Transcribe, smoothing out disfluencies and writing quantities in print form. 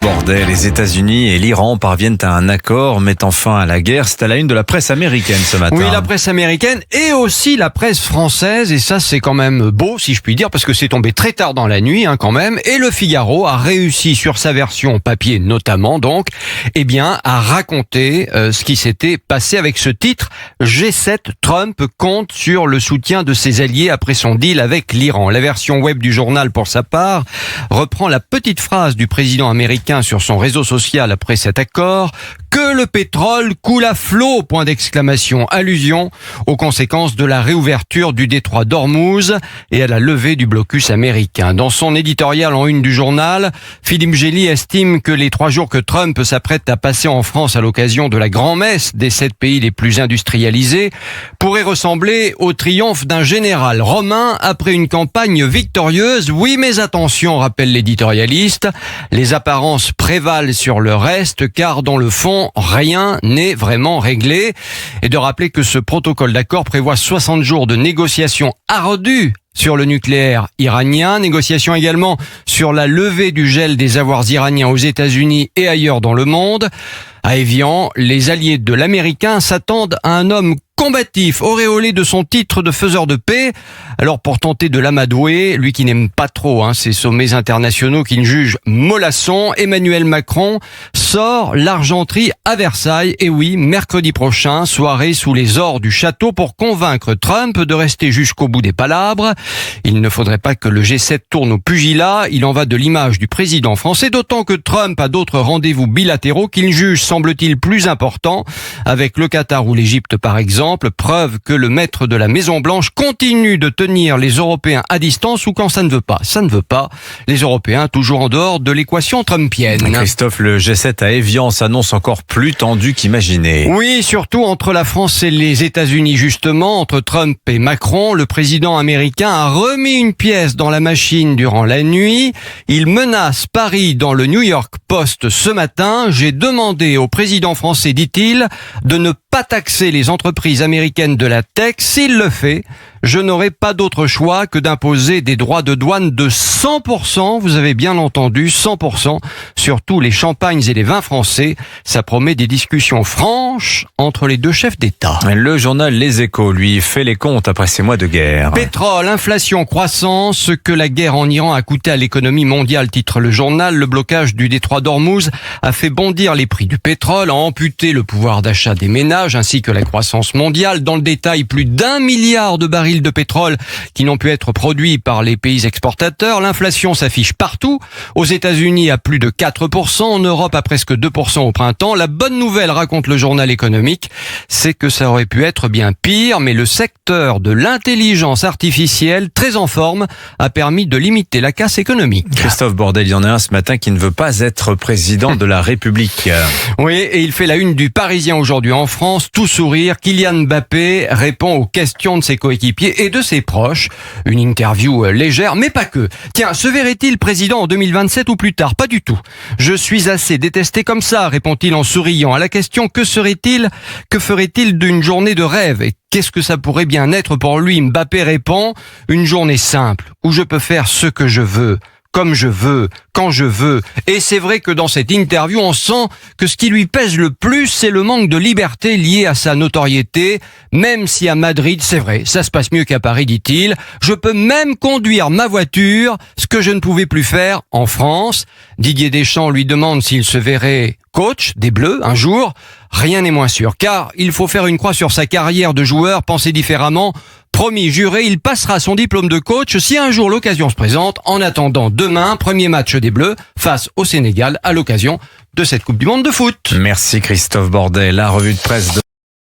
Bordet, les États-Unis et l'Iran parviennent à un accord mettant fin à la guerre. C'est à la une de la presse américaine ce matin. Oui, la presse américaine et aussi la presse française. Et ça, c'est quand même beau, si je puis dire, parce que c'est tombé très tard dans la nuit, quand même. Et le Figaro a réussi, sur sa version papier notamment, donc, à raconter ce qui s'était passé avec ce titre. G7, Trump compte sur le soutien de ses alliés après son deal avec l'Iran. La version web du journal, pour sa part, reprend la petite phrase du président américain sur son réseau social après cet accord: que le pétrole coule à flot, point d'exclamation, allusion aux conséquences de la réouverture du détroit d'Ormuz et à la levée du blocus américain. Dans son éditorial en une du journal, Philippe Gély estime que les 3 jours que Trump s'apprête à passer en France à l'occasion de la grand-messe des 7 pays les plus industrialisés pourraient ressembler au triomphe d'un général romain après une campagne victorieuse. Oui, mais attention, rappelle l'éditorialiste, les apparences prévalent sur le reste, car dans le fond, rien n'est vraiment réglé. Et de rappeler que ce protocole d'accord prévoit 60 jours de négociations ardues sur le nucléaire iranien, négociations également sur la levée du gel des avoirs iraniens aux États-Unis et ailleurs dans le monde. À Évian, les alliés de l'Américain s'attendent à un homme combatif, auréolé de son titre de faiseur de paix. Alors pour tenter de l'amadouer, lui qui n'aime pas trop ces sommets internationaux qu'il juge mollassons, Emmanuel Macron sort l'argenterie à Versailles. Et oui, mercredi prochain, soirée sous les ors du château pour convaincre Trump de rester jusqu'au bout des palabres. Il ne faudrait pas que le G7 tourne au pugilat. Il en va de l'image du président français, d'autant que Trump a d'autres rendez-vous bilatéraux qu'il juge, semble-t-il, plus importants, avec le Qatar ou l'Égypte par exemple. Preuve que le maître de la Maison-Blanche continue de tenir les Européens à distance, ou quand ça ne veut pas, les Européens toujours en dehors de l'équation trumpienne. Christophe, le G7 à Évian s'annonce encore plus tendu qu'imaginé. Oui, surtout entre la France et les États-Unis, justement, entre Trump et Macron. Le président américain a remis une pièce dans la machine durant la nuit. Il menace Paris dans le New York Post ce matin. J'ai demandé au président français, dit-il, de ne pas taxer les entreprises américaines de la tech. S'il le fait, je n'aurai pas d'autre choix que d'imposer des droits de douane de 100%, vous avez bien entendu, 100%, sur tous les champagnes et les vins français. Ça promet des discussions franches entre les deux chefs d'État. Le journal Les Échos, lui, fait les comptes après ces mois de guerre. Pétrole, inflation, croissance, ce que la guerre en Iran a coûté à l'économie mondiale, titre le journal. Le blocage du détroit d'Ormuz a fait bondir les prix du pétrole, a amputé le pouvoir d'achat des ménages ainsi que la croissance mondiale. Dans le détail, plus d'1 milliard de barils de pétrole qui n'ont pu être produits par les pays exportateurs. L'inflation s'affiche partout. Aux États-Unis à plus de 4%, en Europe à presque 2% au printemps. La bonne nouvelle, raconte le journal économique, c'est que ça aurait pu être bien pire, mais le secteur de l'intelligence artificielle, très en forme, a permis de limiter la casse économique. Christophe Bordet, il y en a un ce matin qui ne veut pas être président de la République. Oui, et il fait la une du Parisien aujourd'hui en France, tout sourire. Kylian Mbappé répond aux questions de ses coéquipiers et de ses proches. Une interview légère, mais pas que. Tiens, se verrait-il président en 2027 ou plus tard? Pas du tout. Je suis assez détesté comme ça, répond-il en souriant. À la question que ferait-il d'une journée de rêve? Et qu'est-ce que ça pourrait bien être pour lui? Mbappé répond: une journée simple, où je peux faire ce que je veux, comme je veux, quand je veux. Et c'est vrai que dans cette interview, on sent que ce qui lui pèse le plus, c'est le manque de liberté lié à sa notoriété. Même si à Madrid, c'est vrai, ça se passe mieux qu'à Paris, dit-il. Je peux même conduire ma voiture, ce que je ne pouvais plus faire en France. Didier Deschamps lui demande s'il se verrait coach des Bleus un jour. Rien n'est moins sûr, car il faut faire une croix sur sa carrière de joueur, penser différemment. Promis, juré, il passera son diplôme de coach si un jour l'occasion se présente. En attendant, demain, premier match des Bleus face au Sénégal à l'occasion de cette Coupe du Monde de foot. Merci Christophe Bordet. La revue de presse de